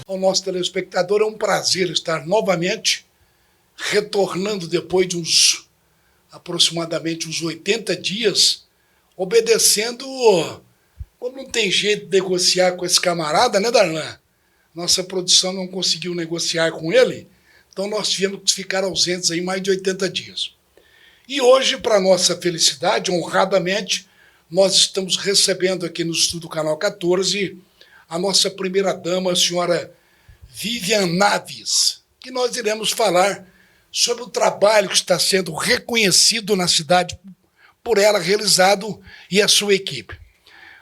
ao nosso telespectador. É um prazer estar novamente retornando depois de aproximadamente uns 80 dias, obedecendo, como não tem jeito de negociar com esse camarada, né, Darlan? Nossa produção não conseguiu negociar com ele, então nós tivemos que ficar ausentes aí mais de 80 dias. E hoje, para nossa felicidade, honradamente, nós estamos recebendo aqui no estúdio Canal 14 a nossa primeira-dama, a senhora Vivian Naves, que nós iremos falar sobre o trabalho que está sendo reconhecido na cidade por ela, realizado, e a sua equipe.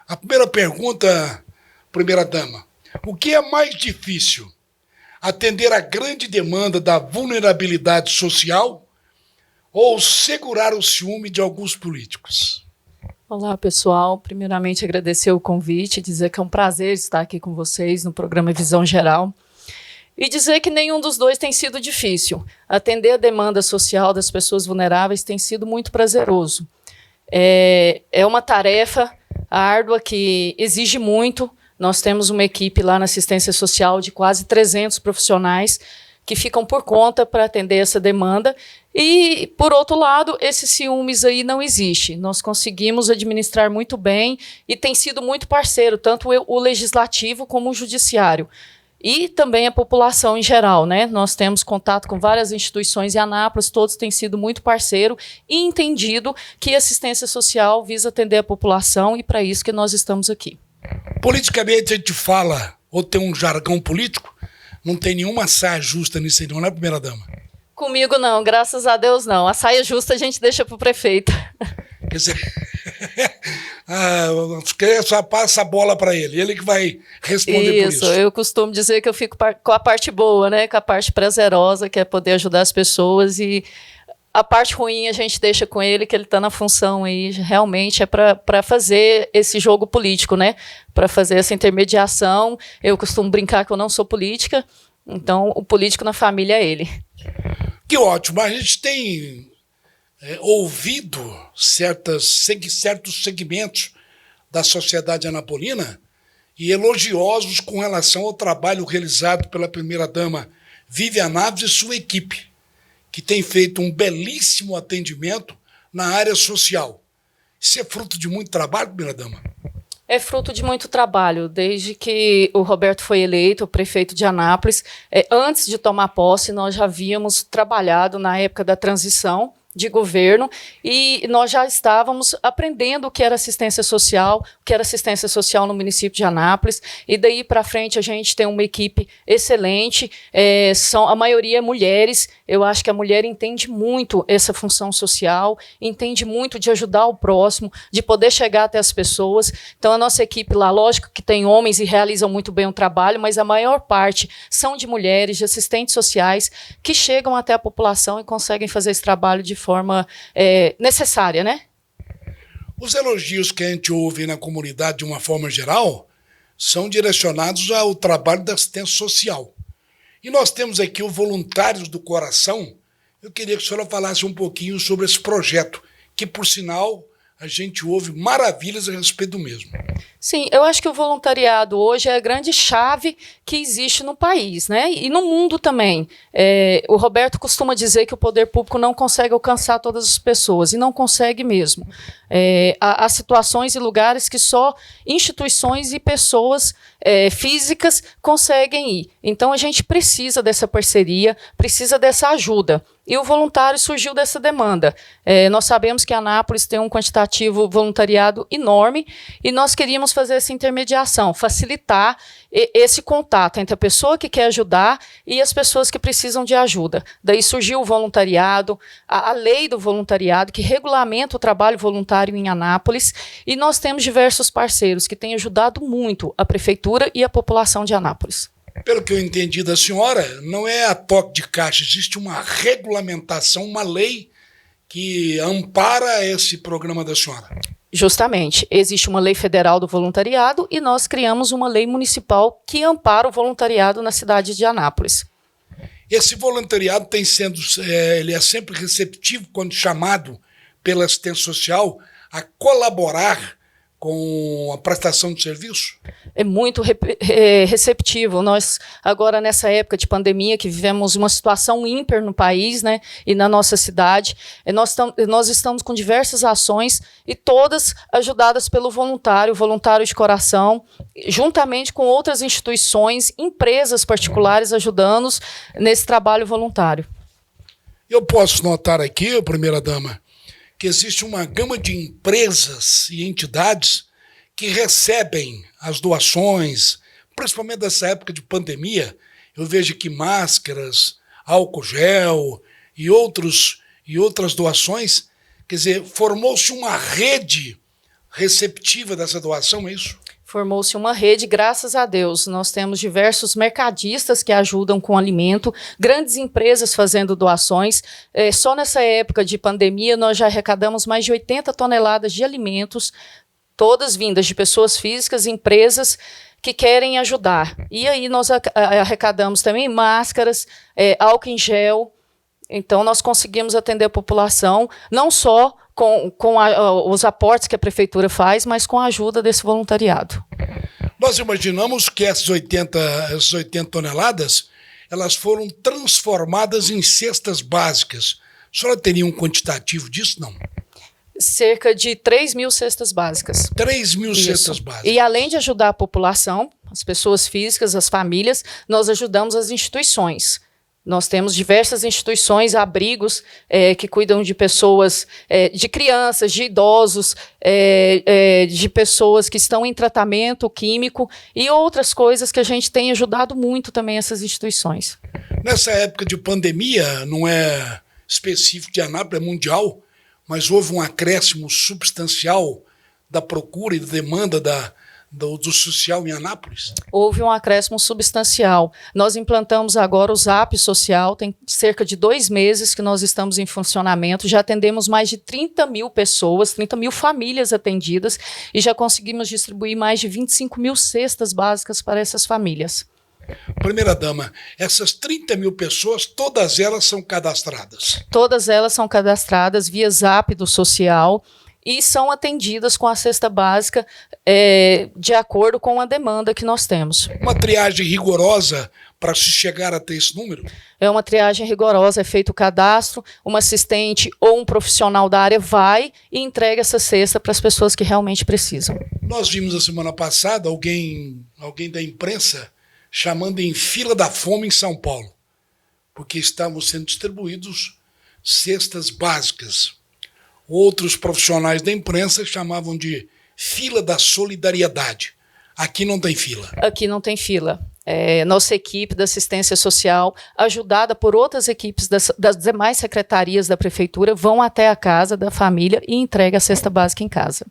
A primeira pergunta, primeira-dama, o que é mais difícil? Atender a grande demanda da vulnerabilidade social ou segurar o ciúme de alguns políticos? Olá, pessoal. Primeiramente, agradecer o convite, dizer que é um prazer estar aqui com vocês no programa Visão Geral e dizer que nenhum dos dois tem sido difícil. Atender a demanda social das pessoas vulneráveis tem sido muito prazeroso. É uma tarefa árdua que exige muito. Nós temos uma equipe lá na assistência social de quase 300 profissionais que ficam por conta para atender essa demanda. E, por outro lado, esses ciúmes aí não existe. Nós conseguimos administrar muito bem e tem sido muito parceiro, tanto o legislativo como o judiciário. E também a população em geral, né? Nós temos contato com várias instituições em Anápolis, todos têm sido muito parceiro e entendido que a assistência social visa atender a população e para isso que nós estamos aqui. Politicamente a gente fala, ou tem um jargão político, não tem nenhuma saia justa nisso aí, não é, primeira-dama? Comigo não, graças a Deus não. A saia justa a gente deixa para o prefeito. Quer dizer, só passa a bola para ele que vai responder por isso. Isso, eu costumo dizer que eu fico com a parte boa, né? Com a parte prazerosa, que é poder ajudar as pessoas, e a parte ruim a gente deixa com ele, que ele está na função aí, realmente é para fazer esse jogo político, né? Para fazer essa intermediação. Eu costumo brincar que eu não sou política, então o político na família é ele. Que ótimo, a gente tem ouvido certos segmentos da sociedade anapolina e elogiosos com relação ao trabalho realizado pela primeira-dama Vivian Naves e sua equipe, que tem feito um belíssimo atendimento na área social. Isso é fruto de muito trabalho, primeira-dama? É fruto de muito trabalho, desde que o Roberto foi eleito, o prefeito de Anápolis. Antes de tomar posse, nós já havíamos trabalhado na época da transição de governo e nós já estávamos aprendendo o que era assistência social, no município de Anápolis, e daí para frente a gente tem uma equipe excelente, a maioria mulheres. Eu acho que a mulher entende muito essa função social, entende muito de ajudar o próximo, de poder chegar até as pessoas. Então a nossa equipe lá, lógico que tem homens e realizam muito bem o trabalho, mas a maior parte são de mulheres, de assistentes sociais, que chegam até a população e conseguem fazer esse trabalho de forma necessária, né? Os elogios que a gente ouve na comunidade de uma forma geral são direcionados ao trabalho da assistência social. E nós temos aqui o Voluntários do Coração. Eu queria que a senhora falasse um pouquinho sobre esse projeto, que, por sinal, a gente ouve maravilhas a respeito do mesmo. Sim, eu acho que o voluntariado hoje é a grande chave que existe no país, né? E no mundo também. O Roberto costuma dizer que o poder público não consegue alcançar todas as pessoas, e não consegue mesmo. Há situações e lugares que só instituições e pessoas físicas conseguem ir. Então a gente precisa dessa parceria, precisa dessa ajuda. E o voluntário surgiu dessa demanda. Nós sabemos que Anápolis tem um quantitativo voluntariado enorme e nós queríamos fazer essa intermediação, facilitar esse contato entre a pessoa que quer ajudar e as pessoas que precisam de ajuda. Daí surgiu o voluntariado, a lei do voluntariado, que regulamenta o trabalho voluntário em Anápolis, e nós temos diversos parceiros que têm ajudado muito a prefeitura e a população de Anápolis. Pelo que eu entendi da senhora, não é a toque de caixa, existe uma regulamentação, uma lei que ampara esse programa da senhora. Justamente, existe uma lei federal do voluntariado e nós criamos uma lei municipal que ampara o voluntariado na cidade de Anápolis. Esse voluntariado ele é sempre receptivo quando chamado pela assistência social a colaborar com a prestação de serviço? É muito receptivo. Nós, agora, nessa época de pandemia, que vivemos uma situação ímpar no país, né, e na nossa cidade, nós estamos com diversas ações e todas ajudadas pelo voluntário de coração, juntamente com outras instituições, empresas particulares ajudando-nos nesse trabalho voluntário. Eu posso notar aqui, primeira-dama, que existe uma gama de empresas e entidades que recebem as doações, principalmente nessa época de pandemia. Eu vejo que máscaras, álcool gel e outras doações. Quer dizer, formou-se uma rede receptiva dessa doação, é isso? Formou-se uma rede, graças a Deus. Nós temos diversos mercadistas que ajudam com alimento, grandes empresas fazendo doações. Só nessa época de pandemia, nós já arrecadamos mais de 80 toneladas de alimentos, todas vindas de pessoas físicas e empresas que querem ajudar. E aí nós arrecadamos também máscaras, álcool em gel. Então, nós conseguimos atender a população, não só com os aportes que a prefeitura faz, mas com a ajuda desse voluntariado. Nós imaginamos que essas 80 toneladas, elas foram transformadas em cestas básicas. A senhora teria um quantitativo disso? Não. Cerca de 3.000 cestas básicas. 3.000 cestas básicas. E além de ajudar a população, as pessoas físicas, as famílias, nós ajudamos as instituições. Nós temos diversas instituições, abrigos, que cuidam de pessoas, de crianças, de idosos, de pessoas que estão em tratamento químico e outras coisas que a gente tem ajudado muito também essas instituições. Nessa época de pandemia, não é específico de Anápolis, é mundial, mas houve um acréscimo substancial da procura e da demanda do social em Anápolis? Houve um acréscimo substancial. Nós implantamos agora o Zap Social, tem cerca de 2 meses que nós estamos em funcionamento, já atendemos mais de 30.000 pessoas, 30.000 famílias atendidas e já conseguimos distribuir mais de 25.000 cestas básicas para essas famílias. Primeira-dama, essas 30.000 pessoas, todas elas são cadastradas? Todas elas são cadastradas via Zap do Social e são atendidas com a cesta básica de acordo com a demanda que nós temos. Uma triagem rigorosa para se chegar até esse número? É uma triagem rigorosa, é feito o cadastro, uma assistente ou um profissional da área vai e entrega essa cesta para as pessoas que realmente precisam. Nós vimos a semana passada alguém da imprensa chamando em fila da fome em São Paulo, porque estavam sendo distribuídos cestas básicas. Outros profissionais da imprensa chamavam de fila da solidariedade. Aqui não tem fila. Aqui não tem fila. Nossa equipe da assistência social, ajudada por outras equipes das demais secretarias da prefeitura, vão até a casa da família e entregam a cesta básica em casa.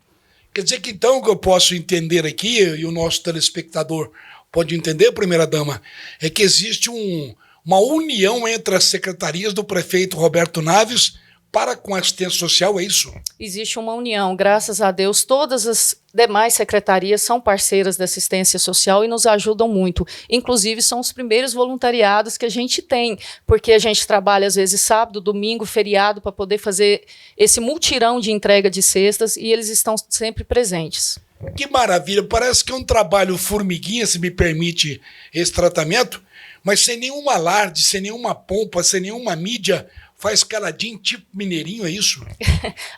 Quer dizer que então o que eu posso entender aqui, e o nosso telespectador pode entender, primeira-dama, é que existe uma união entre as secretarias do prefeito Roberto Naves para com a assistência social, é isso? Existe uma união, graças a Deus, todas as demais secretarias são parceiras da assistência social e nos ajudam muito. Inclusive, são os primeiros voluntariados que a gente tem, porque a gente trabalha, às vezes, sábado, domingo, feriado, para poder fazer esse mutirão de entrega de cestas e eles estão sempre presentes. Que maravilha, parece que é um trabalho formiguinha, se me permite esse tratamento, mas sem nenhum alarde, sem nenhuma pompa, sem nenhuma mídia, faz caladinho, tipo mineirinho, é isso?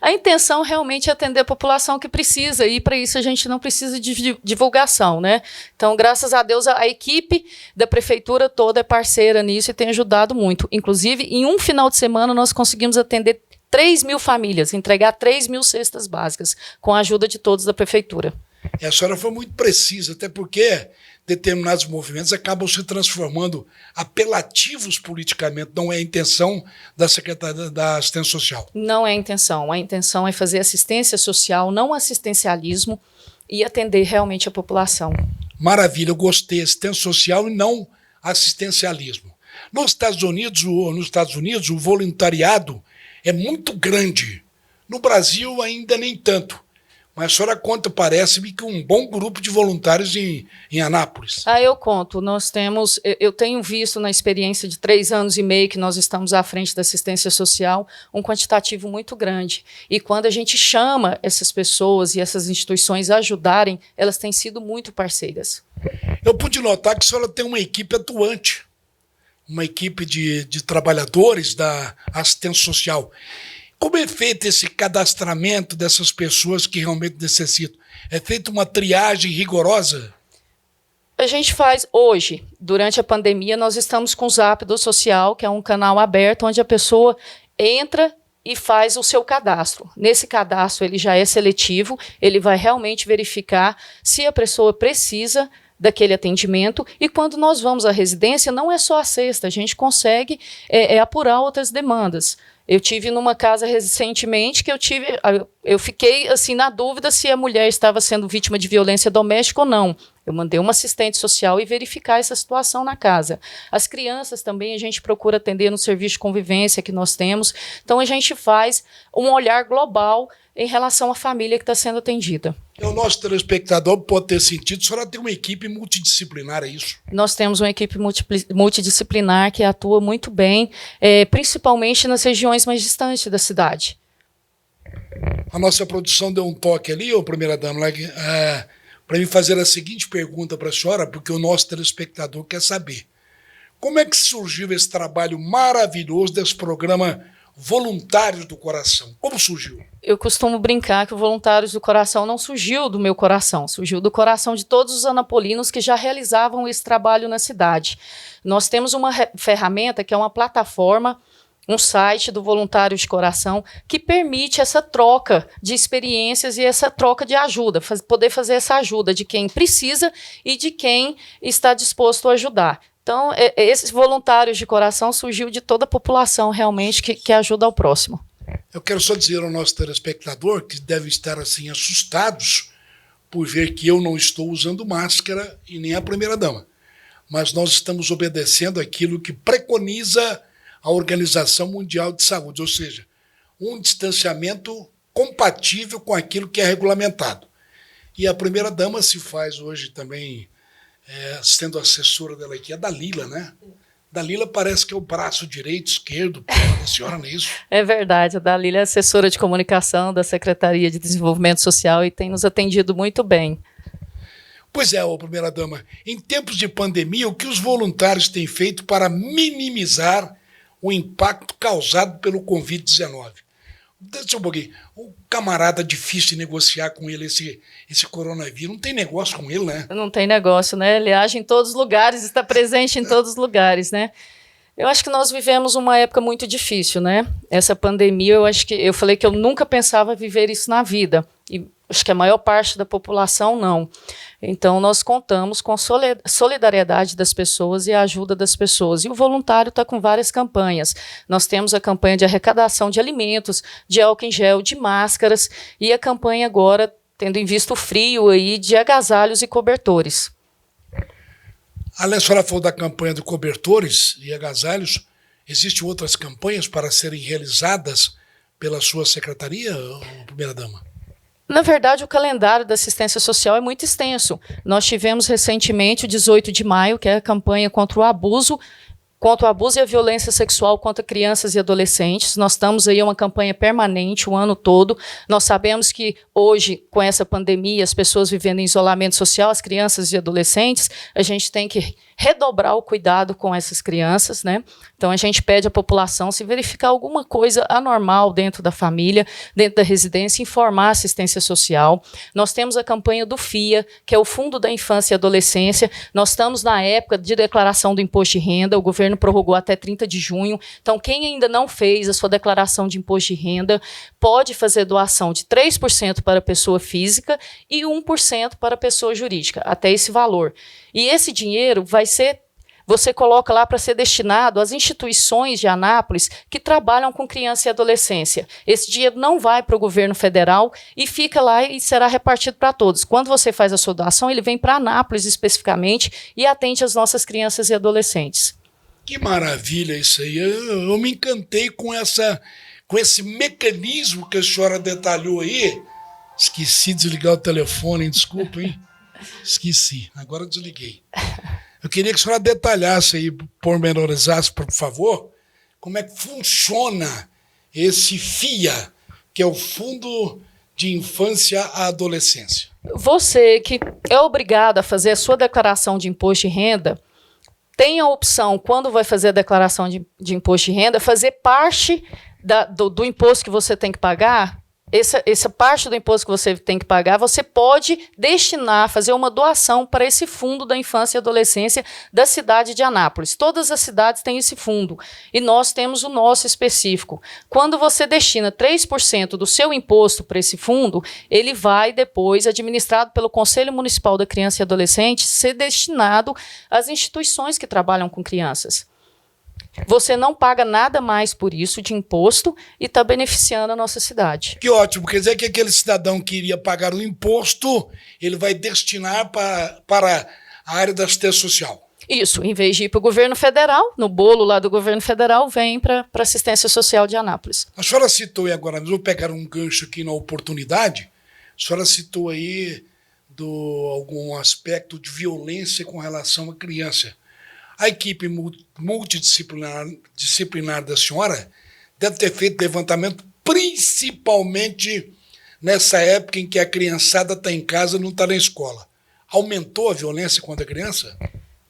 A intenção realmente é atender a população que precisa, e para isso a gente não precisa de divulgação, né? Então, graças a Deus, a equipe da prefeitura toda é parceira nisso e tem ajudado muito. Inclusive, em um final de semana, nós conseguimos atender 3.000 famílias, entregar 3.000 cestas básicas, com a ajuda de todos da prefeitura. E a senhora foi muito precisa, até porque determinados movimentos acabam se transformando apelativos politicamente. Não é a intenção da Secretaria da Assistência Social. Não é a intenção. A intenção é fazer assistência social, não assistencialismo, e atender realmente a população. Maravilha, eu gostei. Assistência social e não assistencialismo. Nos Estados Unidos, o voluntariado é muito grande. No Brasil, ainda nem tanto. Mas a senhora conta, parece-me, que um bom grupo de voluntários em Anápolis. Eu conto. Eu tenho visto na experiência de 3 anos e meio que nós estamos à frente da assistência social, um quantitativo muito grande. E quando a gente chama essas pessoas e essas instituições a ajudarem, elas têm sido muito parceiras. Eu pude notar que a senhora tem uma equipe atuante, uma equipe de trabalhadores da assistência social. Como é feito esse cadastramento dessas pessoas que realmente necessitam? É feita uma triagem rigorosa? A gente faz hoje, durante a pandemia, nós estamos com o Zap do Social, que é um canal aberto onde a pessoa entra e faz o seu cadastro. Nesse cadastro ele já é seletivo, ele vai realmente verificar se a pessoa precisa daquele atendimento, e quando nós vamos à residência, não é só a cesta, a gente consegue apurar outras demandas. Eu tive numa casa recentemente que eu fiquei assim na dúvida se a mulher estava sendo vítima de violência doméstica ou não. Eu mandei uma assistente social e verificar essa situação na casa. As crianças também a gente procura atender no serviço de convivência que nós temos. Então a gente faz um olhar global em relação à família que está sendo atendida. O nosso telespectador pode ter sentido, a senhora tem uma equipe multidisciplinar, é isso? Nós temos uma equipe multidisciplinar que atua muito bem, principalmente nas regiões mais distantes da cidade. A nossa produção deu um toque ali, ô primeira-dama, para me fazer a seguinte pergunta para a senhora, porque o nosso telespectador quer saber. Como é que surgiu esse trabalho maravilhoso desse programa Voluntários do Coração? Como surgiu? Eu costumo brincar que o Voluntários do Coração não surgiu do meu coração, surgiu do coração de todos os anapolinos que já realizavam esse trabalho na cidade. Nós temos uma ferramenta que é uma plataforma, um site do Voluntário de Coração que permite essa troca de experiências e essa troca de ajuda, poder fazer essa ajuda de quem precisa e de quem está disposto a ajudar. Então, esses voluntários de coração surgiu de toda a população realmente que ajuda ao próximo. Eu quero só dizer ao nosso telespectador que deve estar assim assustados por ver que eu não estou usando máscara e nem a primeira-dama. Mas nós estamos obedecendo aquilo que preconiza a Organização Mundial de Saúde, ou seja, um distanciamento compatível com aquilo que é regulamentado. E a primeira-dama se faz hoje também, sendo assessora dela aqui, a Dalila, né? Dalila parece que é o braço direito, esquerdo, da senhora, não é isso? É verdade, a Dalila é assessora de comunicação da Secretaria de Desenvolvimento Social e tem nos atendido muito bem. Pois é, ô primeira-dama, em tempos de pandemia, o que os voluntários têm feito para minimizar o impacto causado pelo Covid-19? Deixa um pouquinho. O camarada difícil de negociar com ele esse coronavírus. Não tem negócio com ele, né? Não tem negócio, né? Ele age em todos os lugares, está presente em todos os lugares, né? Eu acho que nós vivemos uma época muito difícil, né? Essa pandemia, eu falei que eu nunca pensava viver isso na vida. E acho que a maior parte da população não. Então, nós contamos com a solidariedade das pessoas e a ajuda das pessoas. E o voluntário está com várias campanhas. Nós temos a campanha de arrecadação de alimentos, de álcool em gel, de máscaras, e a campanha agora, tendo em vista o frio, aí, de agasalhos e cobertores. Além, a senhora falou da campanha de cobertores e agasalhos, existem outras campanhas para serem realizadas pela sua secretaria, primeira-dama? Na verdade, o calendário da assistência social é muito extenso. Nós tivemos recentemente o 18 de maio, que é a campanha contra o abuso e a violência sexual contra crianças e adolescentes. Nós estamos aí uma campanha permanente o ano todo. Nós sabemos que hoje, com essa pandemia, as pessoas vivendo em isolamento social, as crianças e adolescentes, a gente tem que redobrar o cuidado com essas crianças, né? Então, a gente pede à população, se verificar alguma coisa anormal dentro da família, dentro da residência, informar a assistência social. Nós temos a campanha do FIA, que é o Fundo da Infância e Adolescência. Nós estamos na época de declaração do imposto de renda, o governo prorrogou até 30 de junho. Então, quem ainda não fez a sua declaração de imposto de renda, pode fazer doação de 3% para a pessoa física e 1% para a pessoa jurídica, até esse valor. E esse dinheiro você coloca lá para ser destinado às instituições de Anápolis que trabalham com criança e adolescência. Esse dinheiro não vai para o governo federal e fica lá e será repartido para todos. Quando você faz a sua doação, ele vem para Anápolis especificamente e atende as nossas crianças e adolescentes. Que maravilha isso aí. Eu me encantei com esse mecanismo que a senhora detalhou aí, Esqueci de desligar o telefone, hein? Desculpa, hein? Esqueci. Agora eu desliguei. Eu queria que a senhora detalhasse aí, pormenorizasse, por favor, como é que funciona esse FIA, que é o Fundo de Infância à Adolescência. Você que é obrigado a fazer a sua declaração de imposto de renda, tem a opção, quando vai fazer a declaração de imposto de renda, fazer parte do imposto que você tem que pagar. Essa parte do imposto que você tem que pagar, você pode destinar, fazer uma doação para esse fundo da infância e adolescência da cidade de Anápolis. Todas as cidades têm esse fundo e nós temos o nosso específico. Quando você destina 3% do seu imposto para esse fundo, ele vai depois, administrado pelo Conselho Municipal da Criança e Adolescente, ser destinado às instituições que trabalham com crianças. Você não paga nada mais por isso de imposto e está beneficiando a nossa cidade. Que ótimo, quer dizer que aquele cidadão que iria pagar o imposto, ele vai destinar para a área da assistência social. Isso, em vez de ir para o governo federal, no bolo lá do governo federal, vem para a assistência social de Anápolis. A senhora citou aí agora, vou pegar um gancho aqui na oportunidade, a senhora citou aí algum aspecto de violência com relação à criança. A equipe multidisciplinar da senhora deve ter feito levantamento principalmente nessa época em que a criançada está em casa e não está na escola. Aumentou a violência contra a criança?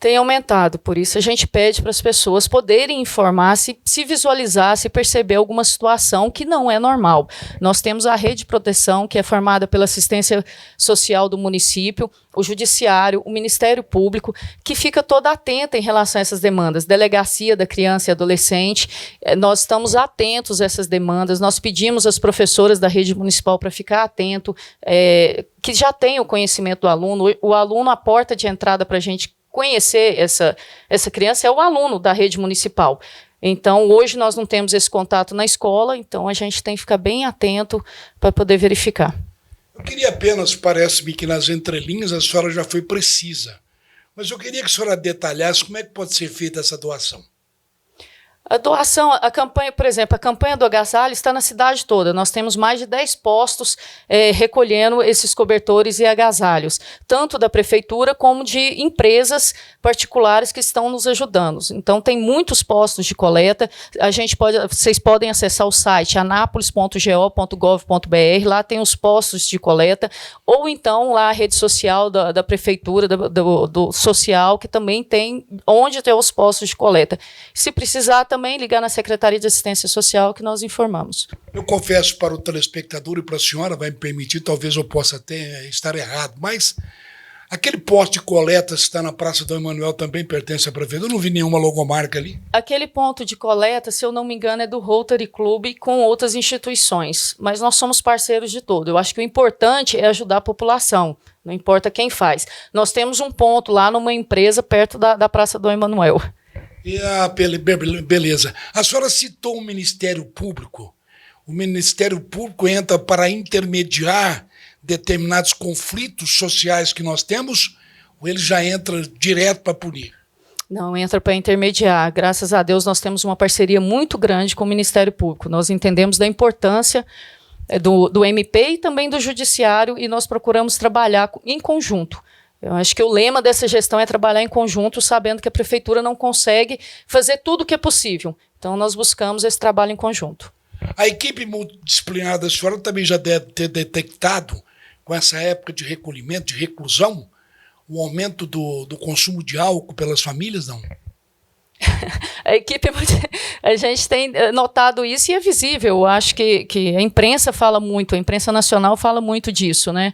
Tem aumentado, por isso a gente pede para as pessoas poderem informar, se visualizar, se perceber alguma situação que não é normal. Nós temos a rede de proteção, que é formada pela assistência social do município, o judiciário, o Ministério Público, que fica toda atenta em relação a essas demandas. Delegacia da Criança e Adolescente, nós estamos atentos a essas demandas, nós pedimos às professoras da rede municipal para ficar atento, que já tem o conhecimento do aluno. O aluno, a porta de entrada para a gente conhecer essa criança é o aluno da rede municipal. Então, hoje nós não temos esse contato na escola, então a gente tem que ficar bem atento para poder verificar. Eu queria apenas, parece-me que nas entrelinhas a senhora já foi precisa, mas eu queria que a senhora detalhasse como é que pode ser feita essa doação. A doação, a campanha, por exemplo, a campanha do agasalho está na cidade toda. Nós temos mais de 10 postos recolhendo esses cobertores e agasalhos, tanto da prefeitura como de empresas particulares que estão nos ajudando. Então, tem muitos postos de coleta. Vocês podem acessar o site anapolis.go.gov.br, lá tem os postos de coleta, ou então lá a rede social da prefeitura, do social, que também tem onde tem os postos de coleta. Se precisar, também ligar na Secretaria de Assistência Social que nós informamos. Eu confesso para o telespectador e para a senhora, vai me permitir, talvez eu possa até estar errado, mas aquele posto de coleta que está na Praça Dom Emanuel também pertence à prefeitura? Eu não vi nenhuma logomarca ali. Aquele ponto de coleta, se eu não me engano, é do Rotary Club com outras instituições, mas nós somos parceiros de todo. Eu acho que o importante é ajudar a população, não importa quem faz. Nós temos um ponto lá numa empresa perto da Praça Dom Emanuel. Beleza. A senhora citou o Ministério Público. O Ministério Público entra para intermediar determinados conflitos sociais que nós temos, ou ele já entra direto para punir? Não, entra para intermediar. Graças a Deus nós temos uma parceria muito grande com o Ministério Público. Nós entendemos da importância do MP e também do Judiciário e nós procuramos trabalhar em conjunto. Eu acho que o lema dessa gestão é trabalhar em conjunto, sabendo que a prefeitura não consegue fazer tudo o que é possível. Então, nós buscamos esse trabalho em conjunto. A equipe multidisciplinar da senhora também já deve ter detectado, com essa época de recolhimento, de reclusão, o aumento do consumo de álcool pelas famílias, não? A gente tem notado isso e é visível. Eu acho que a imprensa fala muito, a imprensa nacional fala muito disso, né?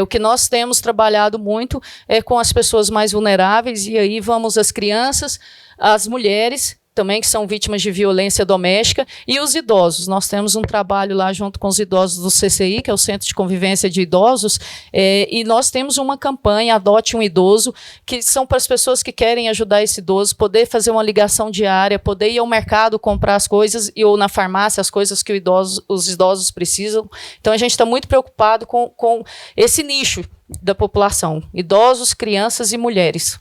O que nós temos trabalhado muito é com as pessoas mais vulneráveis, e aí vamos as crianças, as mulheres também que são vítimas de violência doméstica e os idosos. Nós temos um trabalho lá junto com os idosos do CCI, que é o Centro de Convivência de Idosos, e nós temos uma campanha, Adote um Idoso, que são para as pessoas que querem ajudar esse idoso, poder fazer uma ligação diária, poder ir ao mercado comprar as coisas, ou na farmácia as coisas que os idosos precisam. Então, a gente está muito preocupado com esse nicho da população, idosos, crianças e mulheres.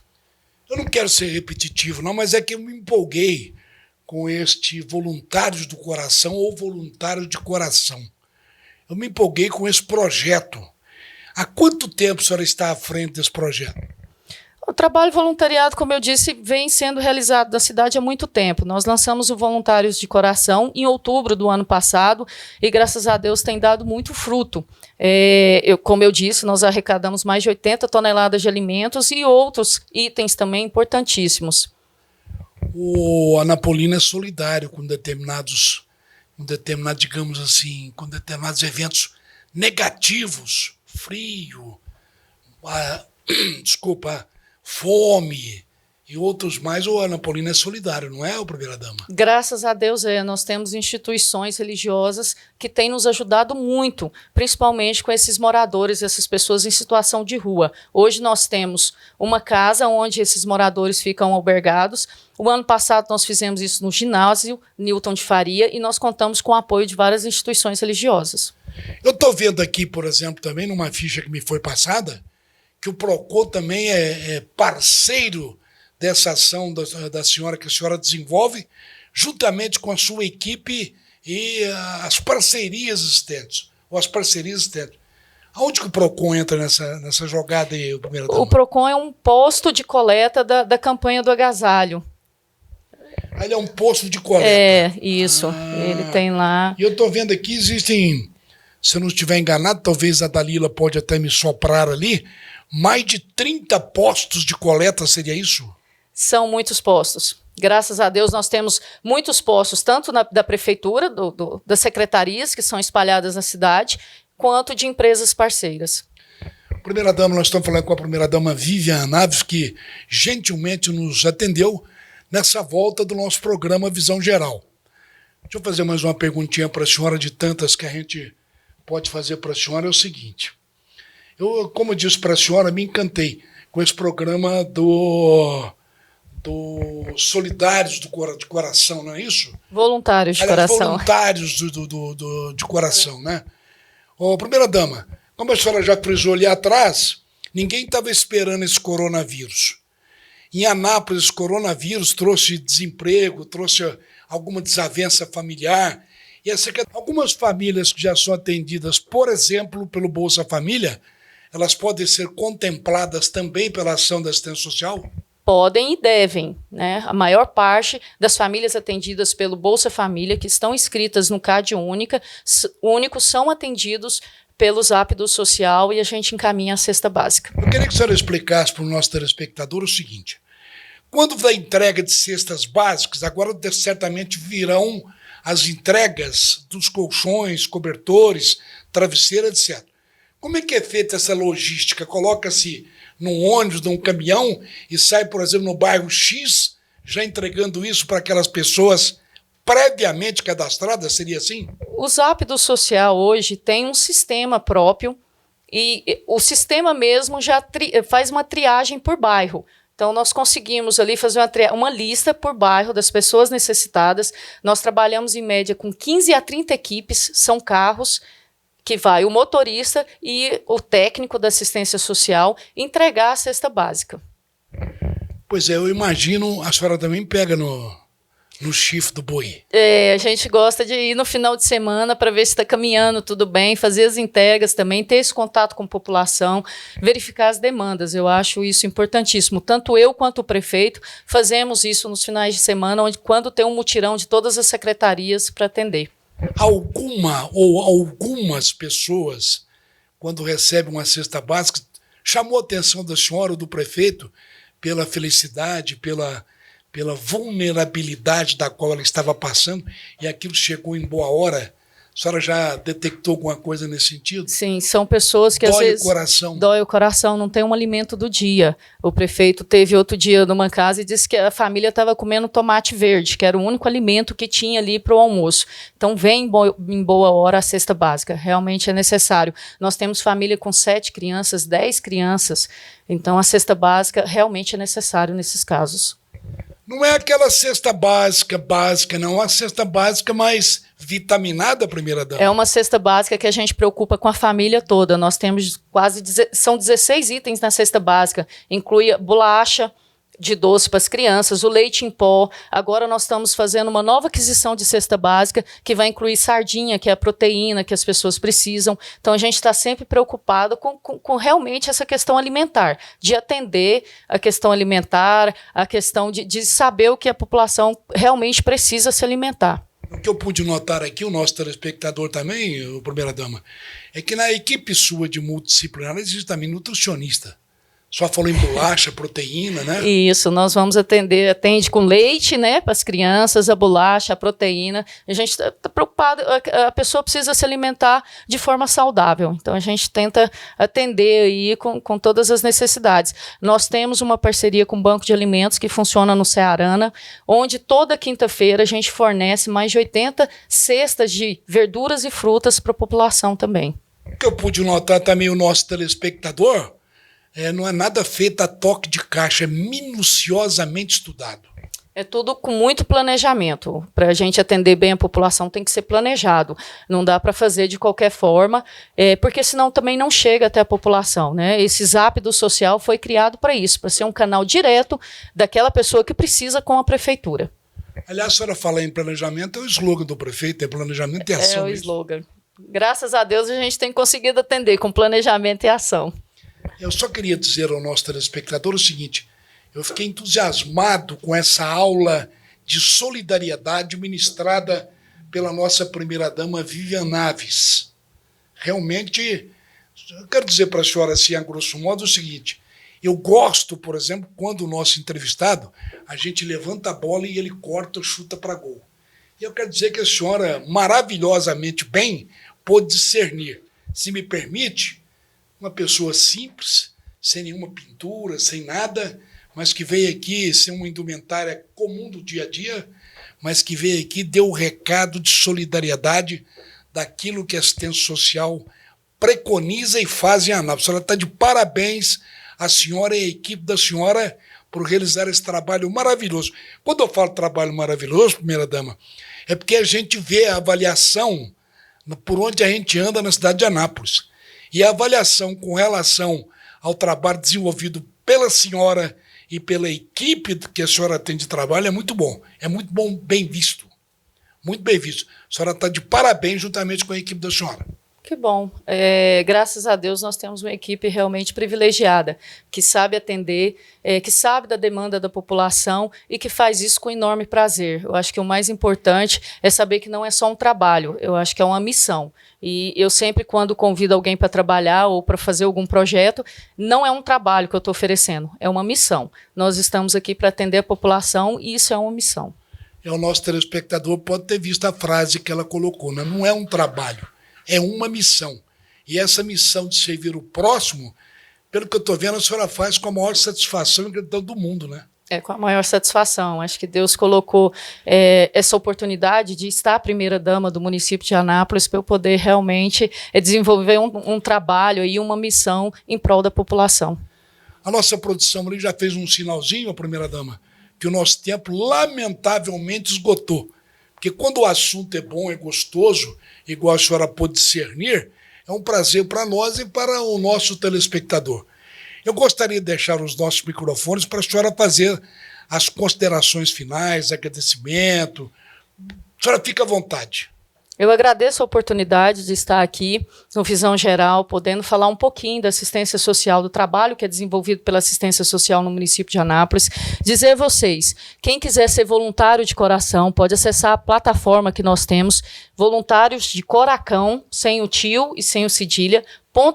Eu não quero ser repetitivo, não, mas é que eu me empolguei com este Voluntários do Coração ou Voluntário de Coração. eu me empolguei com esse projeto. Há quanto tempo a senhora está à frente desse projeto? O trabalho voluntariado, como eu disse, vem sendo realizado na cidade há muito tempo. Nós lançamos o Voluntários de Coração em outubro do ano passado e, graças a Deus, tem dado muito fruto. Como eu disse, nós arrecadamos mais de 80 toneladas de alimentos e outros itens também importantíssimos. O Anapolina é solidário com determinados, digamos assim, com determinados eventos negativos, frio, fome e outros mais. O Anapolina é solidário, não é, primeira-dama? Graças a Deus, nós temos instituições religiosas que têm nos ajudado muito, principalmente com esses moradores, essas pessoas em situação de rua. Hoje nós temos uma casa onde esses moradores ficam albergados. O ano passado nós fizemos isso no ginásio Newton de Faria e nós contamos com o apoio de várias instituições religiosas. Eu estou vendo aqui, por exemplo, também numa ficha que me foi passada, que o PROCON também é parceiro dessa ação da senhora, que a senhora desenvolve, juntamente com a sua equipe e as parcerias existentes, Aonde que o PROCON entra nessa jogada aí, primeira-dama? O PROCON é um posto de coleta da campanha do agasalho. Ele é um posto de coleta. Isso. Ele tem lá. E eu estou vendo aqui, existem, se eu não estiver enganado, talvez a Dalila pode até me soprar ali, mais de 30 postos de coleta, seria isso? São muitos postos. Graças a Deus nós temos muitos postos, tanto da prefeitura, das secretarias que são espalhadas na cidade, quanto de empresas parceiras. Primeira-dama, nós estamos falando com a primeira-dama Vivian Naves, que gentilmente nos atendeu nessa volta do nosso programa Visão Geral. Deixa eu fazer mais uma perguntinha para a senhora, de tantas que a gente pode fazer para a senhora. É o seguinte, como eu disse para a senhora, me encantei com esse programa do Solidários de Coração, não é isso? Voluntários de Coração. Voluntários de Coração, né? Primeira-dama, como a senhora já frisou ali atrás, ninguém estava esperando esse coronavírus. Em Anápolis, esse coronavírus trouxe desemprego, trouxe alguma desavença familiar. E algumas famílias que já são atendidas, por exemplo, pelo Bolsa Família, elas podem ser contempladas também pela ação da assistência social? Podem e devem, né? A maior parte das famílias atendidas pelo Bolsa Família, que estão inscritas no CAD único, são atendidos pelo Zap do Social e a gente encaminha a cesta básica. Eu queria que a senhora explicasse para o nosso telespectador o seguinte: quando da entrega de cestas básicas, agora certamente virão as entregas dos colchões, cobertores, travesseiro, etc. Como é que é feita essa logística? Coloca-se num ônibus, num caminhão e sai, por exemplo, no bairro X, já entregando isso para aquelas pessoas previamente cadastradas, seria assim? O Zap do Social hoje tem um sistema próprio e o sistema mesmo já faz uma triagem por bairro. Então, nós conseguimos ali fazer uma lista por bairro das pessoas necessitadas. Nós trabalhamos, em média, com 15 a 30 equipes, são carros que vai o motorista e o técnico da assistência social entregar a cesta básica. Pois é, eu imagino, a senhora também pega no chifre do boi. A gente gosta de ir no final de semana para ver se está caminhando tudo bem, fazer as entregas também, ter esse contato com a população, verificar as demandas. Eu acho isso importantíssimo. Tanto eu quanto o prefeito fazemos isso nos finais de semana, quando tem um mutirão de todas as secretarias para atender. Algumas pessoas, quando recebem uma cesta básica, chamou a atenção da senhora ou do prefeito pela felicidade, pela vulnerabilidade da qual ela estava passando, e aquilo chegou em boa hora. A senhora já detectou alguma coisa nesse sentido? Sim, são pessoas que às vezes... Dói o coração, não tem um alimento do dia. O prefeito teve outro dia numa casa e disse que a família estava comendo tomate verde, que era o único alimento que tinha ali para o almoço. Então vem em boa hora a cesta básica, realmente é necessário. Nós temos família com 7 crianças, 10 crianças, então a cesta básica realmente é necessário nesses casos. Não é aquela cesta básica, não. A cesta básica mais vitaminada, primeira-dama. É uma cesta básica que a gente preocupa com a família toda. Nós temos são 16 itens na cesta básica. Inclui bolacha, de doce para as crianças, o leite em pó. Agora nós estamos fazendo uma nova aquisição de cesta básica que vai incluir sardinha, que é a proteína que as pessoas precisam. Então a gente está sempre preocupado com realmente essa questão alimentar, de atender a questão alimentar, a questão de saber o que a população realmente precisa se alimentar. O que eu pude notar aqui, o nosso telespectador também, primeira-dama, é que na equipe sua de multidisciplinar existe também nutricionista. Só falou em bolacha, proteína, né? Isso, nós vamos atende com leite, né, para as crianças, a bolacha, a proteína. A gente está preocupado, a pessoa precisa se alimentar de forma saudável. Então, a gente tenta atender aí com todas as necessidades. Nós temos uma parceria com o Banco de Alimentos que funciona no Cearana, onde toda quinta-feira a gente fornece mais de 80 cestas de verduras e frutas para a população também. O que eu pude notar também, o nosso telespectador, não é nada feito a toque de caixa, é minuciosamente estudado. É tudo com muito planejamento. Para a gente atender bem a população tem que ser planejado. Não dá para fazer de qualquer forma, porque senão também não chega até a população, né? Esse Zap do Social foi criado para isso, para ser um canal direto daquela pessoa que precisa com a prefeitura. Aliás, a senhora fala em planejamento, é o slogan do prefeito, é planejamento e ação. É o slogan. Graças a Deus a gente tem conseguido atender com planejamento e ação. Eu só queria dizer ao nosso telespectador o seguinte: eu fiquei entusiasmado com essa aula de solidariedade ministrada pela nossa primeira-dama Vivian Naves. Realmente, eu quero dizer para a senhora, assim, a grosso modo, o seguinte: eu gosto, por exemplo, quando o nosso entrevistado, a gente levanta a bola e ele corta ou chuta para gol. E eu quero dizer que a senhora, maravilhosamente bem, pôde discernir. Se me permite, uma pessoa simples, sem nenhuma pintura, sem nada, mas que veio aqui sem uma indumentária comum do dia a dia, mas que veio aqui, deu o recado de solidariedade daquilo que a assistência social preconiza e faz em Anápolis. A senhora está de parabéns, a senhora e a equipe da senhora, por realizar esse trabalho maravilhoso. Quando eu falo trabalho maravilhoso, primeira-dama, é porque a gente vê a avaliação por onde a gente anda na cidade de Anápolis. E a avaliação com relação ao trabalho desenvolvido pela senhora e pela equipe que a senhora tem de trabalho é muito bom, bem visto. Muito bem visto. A senhora está de parabéns juntamente com a equipe da senhora. Que bom. Graças a Deus nós temos uma equipe realmente privilegiada, que sabe atender, que sabe da demanda da população e que faz isso com enorme prazer. Eu acho que o mais importante é saber que não é só um trabalho, eu acho que é uma missão. E eu sempre, quando convido alguém para trabalhar ou para fazer algum projeto, não é um trabalho que eu estou oferecendo, é uma missão. Nós estamos aqui para atender a população e isso é uma missão. O nosso telespectador pode ter visto a frase que ela colocou, né? Não é um trabalho. É uma missão. E essa missão de servir o próximo, pelo que eu estou vendo, a senhora faz com a maior satisfação e gratidão do mundo, né? Com a maior satisfação. Acho que Deus colocou essa oportunidade de estar a primeira-dama do município de Anápolis para eu poder realmente desenvolver um trabalho e uma missão em prol da população. A nossa produção ali já fez um sinalzinho, a primeira-dama, que o nosso tempo lamentavelmente esgotou. Porque quando o assunto é bom, é gostoso, igual a senhora pôde discernir, é um prazer para nós e para o nosso telespectador. Eu gostaria de deixar os nossos microfones para a senhora fazer as considerações finais, agradecimento. A senhora fica à vontade. Eu agradeço a oportunidade de estar aqui no Visão Geral, podendo falar um pouquinho da assistência social, do trabalho que é desenvolvido pela assistência social no município de Anápolis. Dizer a vocês, quem quiser ser voluntário de coração, pode acessar a plataforma que nós temos, voluntários de Coracão, sem o tio e sem o cedilha,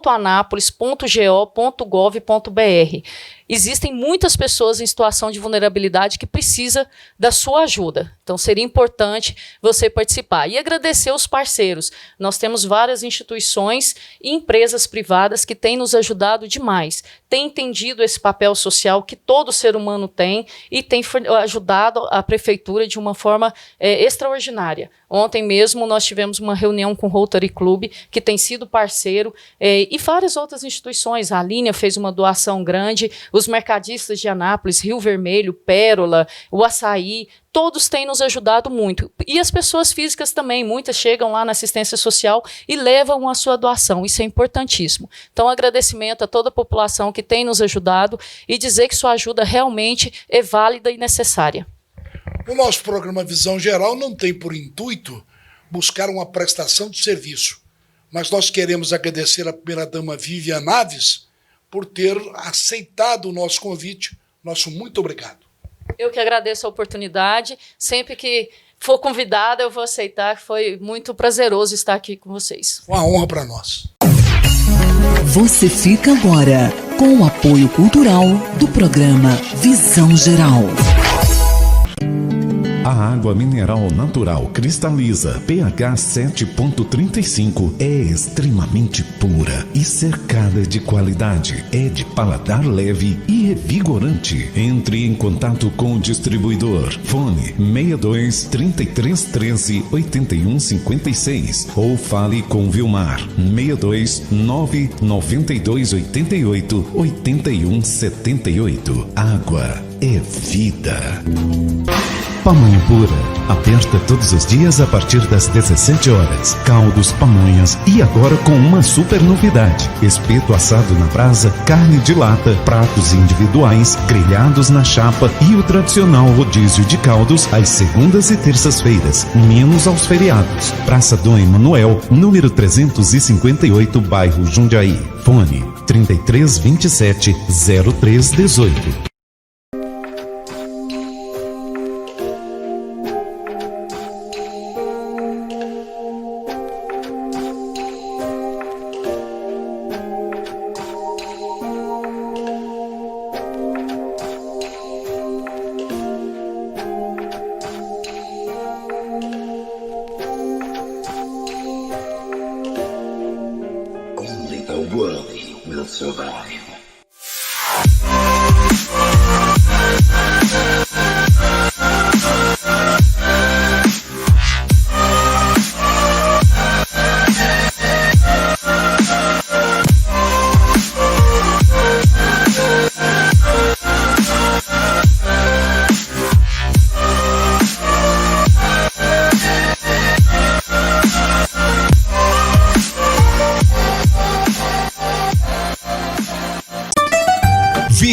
.anapolis.go.gov.br. Existem muitas pessoas em situação de vulnerabilidade que precisam da sua ajuda. Então, seria importante você participar. E agradecer os parceiros. Nós temos várias instituições e empresas privadas que têm nos ajudado demais. Têm entendido esse papel social que todo ser humano tem e têm ajudado a prefeitura de uma forma extraordinária. Ontem mesmo nós tivemos uma reunião com o Rotary Club, que tem sido parceiro, e várias outras instituições. A Alinea fez uma doação grande, os mercadistas de Anápolis, Rio Vermelho, Pérola, o Açaí, todos têm nos ajudado muito. E as pessoas físicas também, muitas chegam lá na assistência social e levam a sua doação. Isso é importantíssimo. Então, agradecimento a toda a população que tem nos ajudado e dizer que sua ajuda realmente é válida e necessária. O nosso programa Visão Geral não tem por intuito buscar uma prestação de serviço, mas nós queremos agradecer à primeira-dama Vivian Naves por ter aceitado o nosso convite. Nosso muito obrigado. Eu que agradeço a oportunidade. Sempre que for convidada, eu vou aceitar. Foi muito prazeroso estar aqui com vocês. Uma honra para nós. Você fica agora com o apoio cultural do programa Visão Geral. A água mineral natural cristaliza pH 7.35 é extremamente pura e cercada de qualidade. É de paladar leve e revigorante. Entre em contato com o distribuidor. Fone 62 33 13 81 56 ou fale com Vilmar 62 9 92 88 81 78. Água é vida. Pamonha pura, aberta todos os dias a partir das 17 horas. Caldos, pamonhas e agora com uma super novidade: espeto assado na brasa, carne de lata, pratos individuais, grelhados na chapa e o tradicional rodízio de caldos às segundas e terças-feiras, menos aos feriados. Praça Dom Emanuel, número 358, bairro Jundiaí. Fone 33 27 03 18.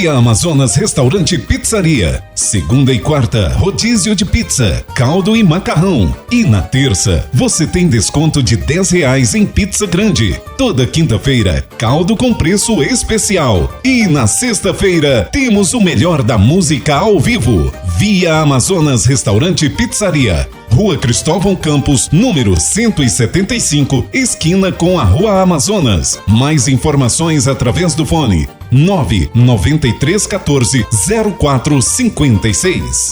Via Amazonas Restaurante e Pizzaria. Segunda e quarta, rodízio de pizza, caldo e macarrão. E na terça, você tem desconto de R$10 em pizza grande. Toda quinta-feira, caldo com preço especial. E na sexta-feira, temos o melhor da música ao vivo. Via Amazonas Restaurante e Pizzaria. Rua Cristóvão Campos, número 175, esquina com a Rua Amazonas. Mais informações através do fone 99314 0456.